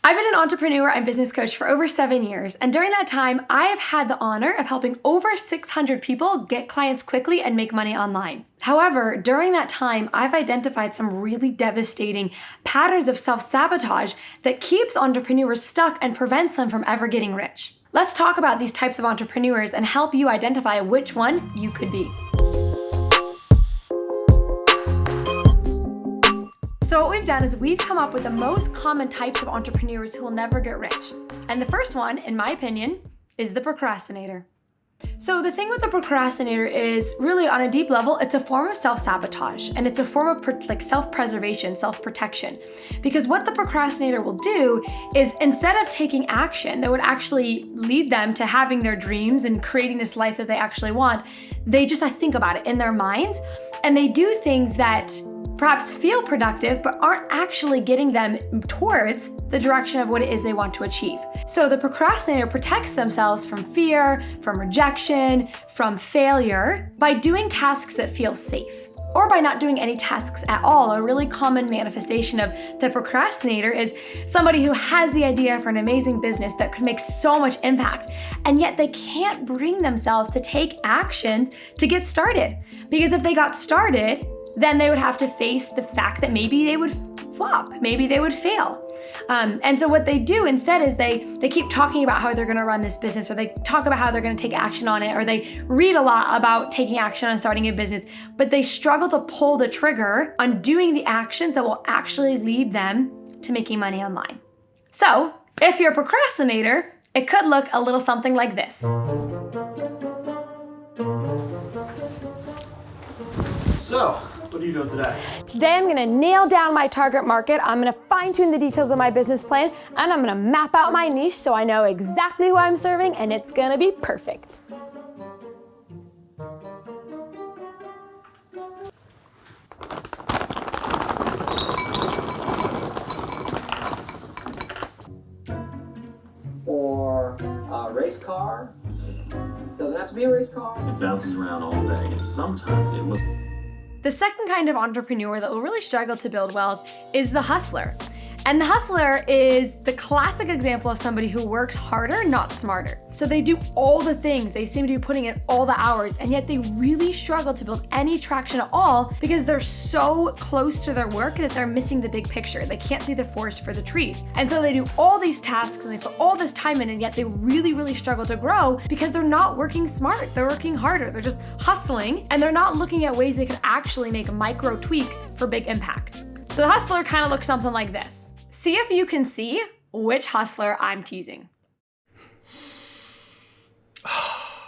I've been an entrepreneur and business coach for over 7 years, and during that time, I have had the honor of helping over 600 people get clients quickly and make money online. However, during that time, I've identified some really devastating patterns of self-sabotage that keeps entrepreneurs stuck and prevents them from ever getting rich. Let's talk about these types of entrepreneurs and help you identify which one you could be. So what we've done is we've come up with the most common types of entrepreneurs who will never get rich. And the first one, in my opinion, is the procrastinator. So the thing with the procrastinator is really on a deep level, it's a form of self-sabotage and it's a form of self-preservation, self-protection. Because what the procrastinator will do is instead of taking action that would actually lead them to having their dreams and creating this life that they actually want, they just think about it in their minds and they do things that perhaps feel productive, but aren't actually getting them towards the direction of what it is they want to achieve. So the procrastinator protects themselves from fear, from rejection, from failure by doing tasks that feel safe, or by not doing any tasks at all. A really common manifestation of the procrastinator is somebody who has the idea for an amazing business that could make so much impact, and yet they can't bring themselves to take actions to get started. Because if they got started, then they would have to face the fact that maybe they would flop, maybe they would fail. And so what they do instead is they keep talking about how they're gonna run this business, or they talk about how they're gonna take action on it, or they read a lot about taking action on starting a business, but they struggle to pull the trigger on doing the actions that will actually lead them to making money online. So if you're a procrastinator, it could look a little something like this. So, what are you doing today? Today I'm gonna nail down my target market, I'm gonna fine tune the details of my business plan, and I'm gonna map out my niche so I know exactly who I'm serving, and it's gonna be perfect. Or a race car. Doesn't have to be a race car. It bounces around all day, and sometimes it looks... The second kind of entrepreneur that will really struggle to build wealth is the hustler. And the hustler is the classic example of somebody who works harder, not smarter. So they do all the things, they seem to be putting in all the hours, and yet they really struggle to build any traction at all because they're so close to their work that they're missing the big picture. They can't see the forest for the trees. And so they do all these tasks and they put all this time in, and yet they really, really struggle to grow because they're not working smart. They're working harder. They're just hustling, and they're not looking at ways they could actually make micro tweaks for big impact. So the hustler kind of looks something like this. See if you can see which hustler I'm teasing.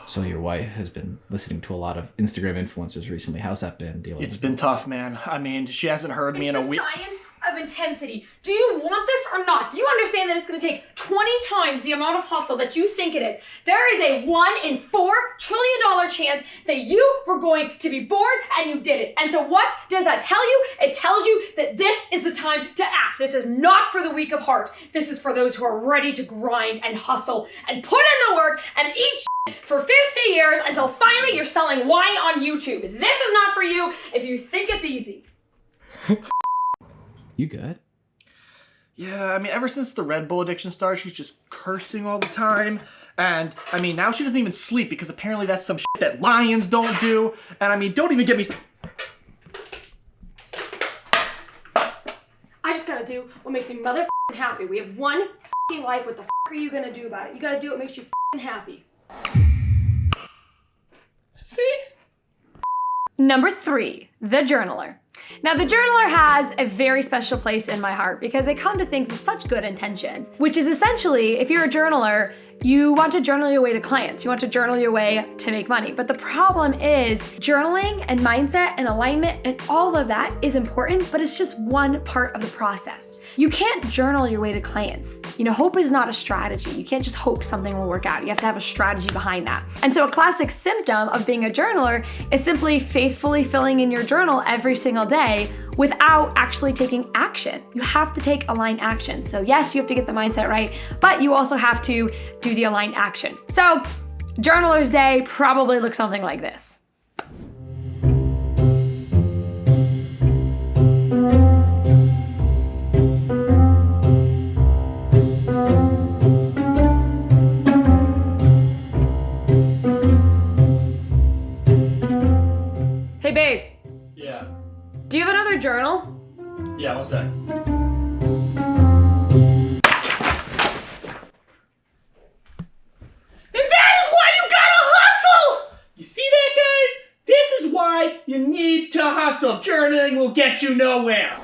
So your wife has been listening to a lot of Instagram influencers recently. How's that been dealing? It's been tough, man. I mean, she hasn't heard me in a week. Science of intensity. Do you want this or not? Do you understand that it's going to take 20 times the amount of hustle that you think it is? There is a 1 in 4 trillion chance that you were going to be bored and you did it. And so what does that tell you? It tells you that this is the time to act. This is not for the weak of heart. This is for those who are ready to grind and hustle and put in the work and eat for 50 years until finally you're selling wine on YouTube. This is not for you if you think it's easy. You good? Yeah, I mean, ever since the Red Bull addiction started, she's just cursing all the time. And, I mean, now she doesn't even sleep because apparently that's some shit that lions don't do. And, I mean, don't even get me... I just gotta do what makes me mother happy. We have one life. What the are you gonna do about it? You gotta do what makes you happy. See? Number 3, the journaler. Now, the journaler has a very special place in my heart because they come to things with such good intentions, which is essentially, if you're a journaler, you want to journal your way to clients. You want to journal your way to make money. But the problem is journaling and mindset and alignment and all of that is important, but it's just one part of the process. You can't journal your way to clients. You know, hope is not a strategy. You can't just hope something will work out. You have to have a strategy behind that. And so a classic symptom of being a journaler is simply faithfully filling in your journal every single day without actually taking action. You have to take aligned action. So yes, you have to get the mindset right, but you also have to do the aligned action. So journaler's day probably looks something like this. you nowhere.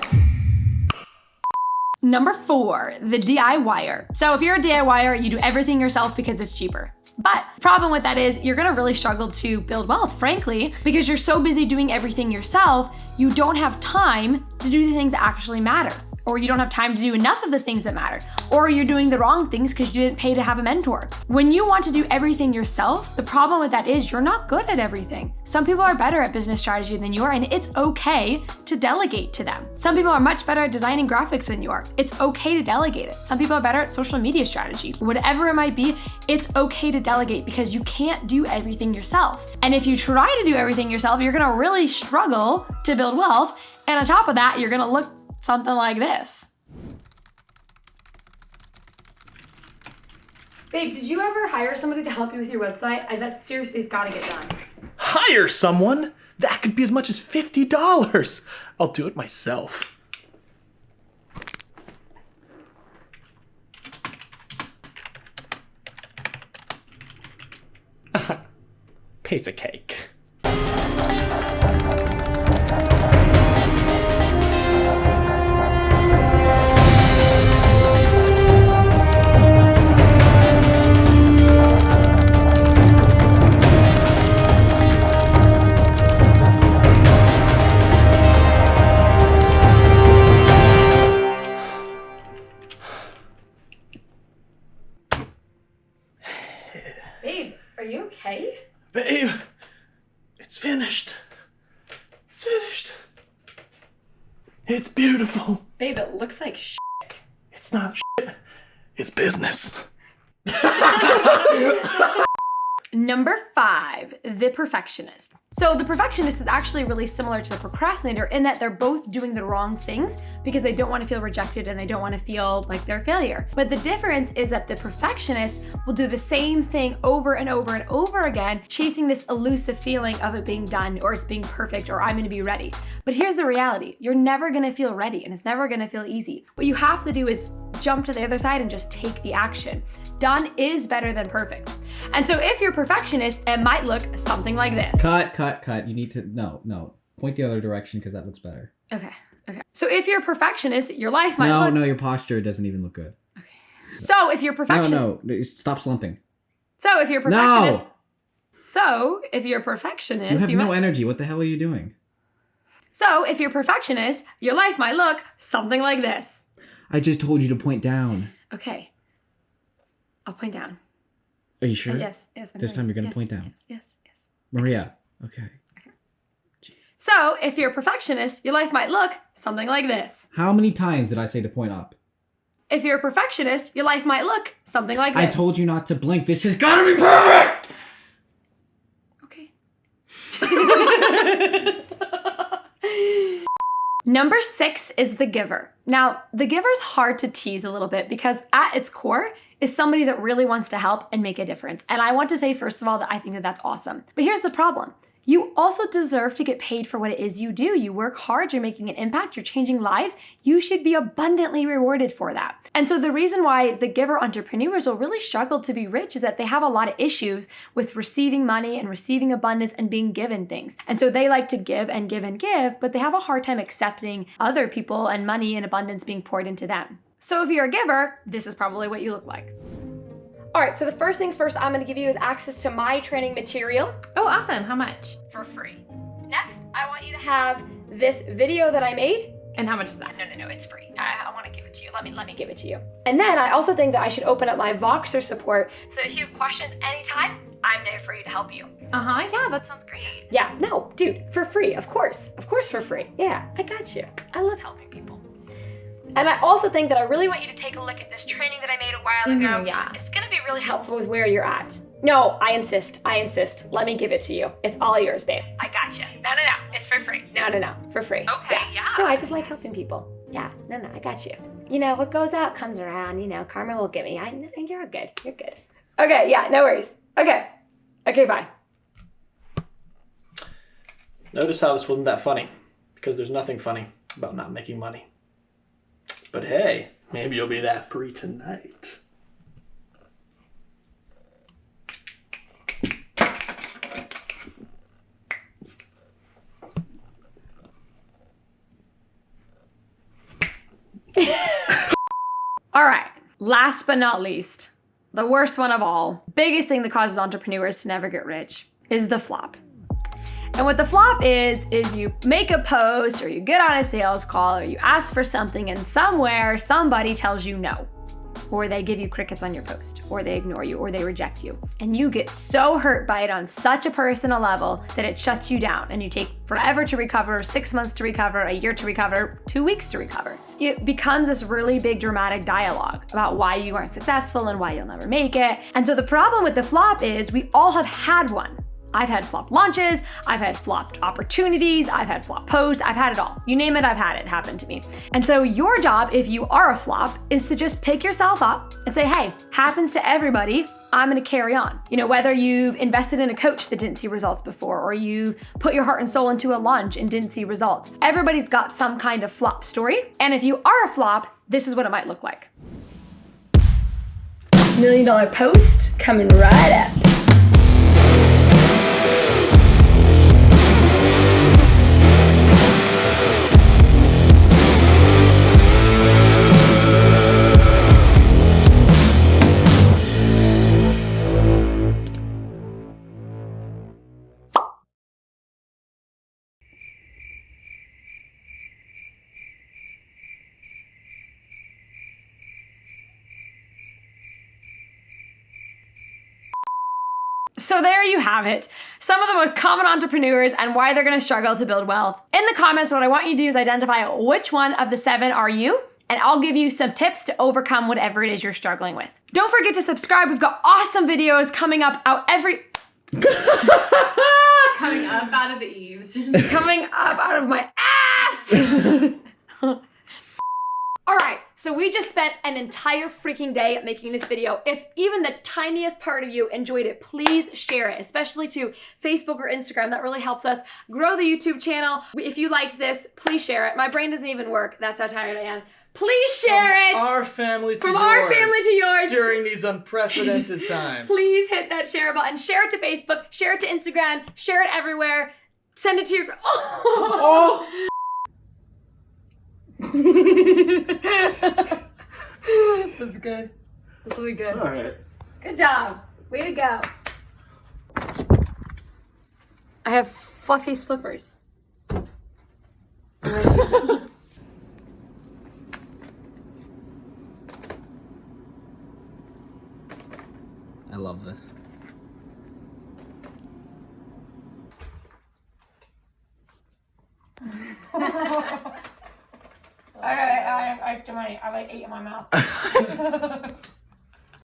Number 4, the DIYer. So if you're a DIYer, you do everything yourself because it's cheaper. But the problem with that is you're gonna really struggle to build wealth, frankly, because you're so busy doing everything yourself, you don't have time to do the things that actually matter. Or you don't have time to do enough of the things that matter. Or you're doing the wrong things because you didn't pay to have a mentor. When you want to do everything yourself, the problem with that is you're not good at everything. Some people are better at business strategy than you are, and it's okay to delegate to them. Some people are much better at designing graphics than you are. It's okay to delegate it. Some people are better at social media strategy. Whatever it might be, it's okay to delegate because you can't do everything yourself. And if you try to do everything yourself, you're gonna really struggle to build wealth. And on top of that, you're gonna look something like this. Babe, did you ever hire somebody to help you with your website? That seriously has gotta get done. Hire someone? That could be as much as $50. I'll do it myself. Piece of cake. Babe, are you okay? Babe, it's finished. It's finished. It's beautiful. Babe, it looks like shit. It's not shit. It's business. Number 5, the perfectionist. So the perfectionist is actually really similar to the procrastinator in that they're both doing the wrong things because they don't want to feel rejected and they don't want to feel like they're a failure. But the difference is that the perfectionist will do the same thing over and over and over again, chasing this elusive feeling of it being done or it's being perfect or I'm going to be ready. But here's the reality. You're never going to feel ready and it's never going to feel easy. What you have to do is jump to the other side and just take the action. Done is better than perfect. And so if you're perfectionist, it might look something like this. Cut. You need to, no. Point the other direction because that looks better. Okay. So if you're a perfectionist, your life might look... No, your posture doesn't even look good. Okay. So if you're perfectionist... No, stop slumping. So if you're perfectionist... No! So if you're a perfectionist... You have no energy. What the hell are you doing? So if you're a perfectionist, your life might look something like this. I just told you to point down. Okay. I'll point down. Are you sure? Yes. This time you're going to point down. Yes. Maria. Okay. So if you're a perfectionist, your life might look something like this. How many times did I say to point up? If you're a perfectionist, your life might look something like this. I told you not to blink. This has got to be perfect! Okay. Number 6 is the giver. Now, the giver's hard to tease a little bit because at its core is somebody that really wants to help and make a difference. And I want to say, first of all, that I think that that's awesome. But here's the problem. You also deserve to get paid for what it is you do. You work hard, you're making an impact, you're changing lives. You should be abundantly rewarded for that. And so the reason why the giver entrepreneurs will really struggle to be rich is that they have a lot of issues with receiving money and receiving abundance and being given things. And so they like to give and give and give, but they have a hard time accepting other people and money and abundance being poured into them. So if you're a giver, this is probably what you look like. All right, so the first things first I'm gonna give you is access to my training material. Oh, awesome. How much? For free. Next, I want you to have this video that I made. And how much is that? No, it's free. I wanna give it to you. Let me give it to you. And then I also think that I should open up my Voxer support so that if you have questions anytime, I'm there for you to help you. Yeah, that sounds great. Yeah, no, dude, for free, of course for free. Yeah, I got you. I love helping people. And I also think that I really want you to take a look at this training that I made a while ago. Yeah. It's gonna be really helpful with where you're at. No, I insist. Let me give it to you. It's all yours, babe. I got you. No, it's for free. No, for free. Okay, yeah. No, I just like helping people. Yeah, no, I got you. You know, what goes out comes around. You know, karma will get me. You're good. Okay, yeah, no worries. Okay, bye. Notice how this wasn't that funny, because there's nothing funny about not making money. But hey, maybe you'll be that free tonight. All right, last but not least, the worst one of all, biggest thing that causes entrepreneurs to never get rich is the flop. And what the flop is you make a post or you get on a sales call or you ask for something and somewhere somebody tells you no. Or they give you crickets on your post, or they ignore you, or they reject you. And you get so hurt by it on such a personal level that it shuts you down and you take forever to recover, 6 months to recover, a year to recover, 2 weeks to recover. It becomes this really big dramatic dialogue about why you aren't successful and why you'll never make it. And so the problem with the flop is we all have had one. I've had flop launches, I've had flopped opportunities, I've had flop posts, I've had it all. You name it, I've had it happen to me. And so your job, if you are a flop, is to just pick yourself up and say, hey, happens to everybody, I'm gonna carry on. You know, whether you've invested in a coach that didn't see results before, or you put your heart and soul into a launch and didn't see results. Everybody's got some kind of flop story. And if you are a flop, this is what it might look like. $1 million post coming right up. So there you have it. Some of the most common entrepreneurs and why they're gonna struggle to build wealth. In the comments, what I want you to do is identify which one of the 7 are you, and I'll give you some tips to overcome whatever it is you're struggling with. Don't forget to subscribe. We've got awesome videos coming up coming Coming up out of the eaves. coming up out of my ass. All right, so we just spent an entire freaking day making this video. If even the tiniest part of you enjoyed it, please share it, especially to Facebook or Instagram. That really helps us grow the YouTube channel. If you liked this, please share it. My brain doesn't even work. That's how tired I am. Please share it. Our family to From yours. our family to yours. During these unprecedented times. Please hit that share button. Share it to Facebook. Share it to Instagram. Share it everywhere. Send it to your... Oh! This is good. This will be good. All right. Good job. Way to go. I have fluffy slippers. I love this. I like 8 in my mouth.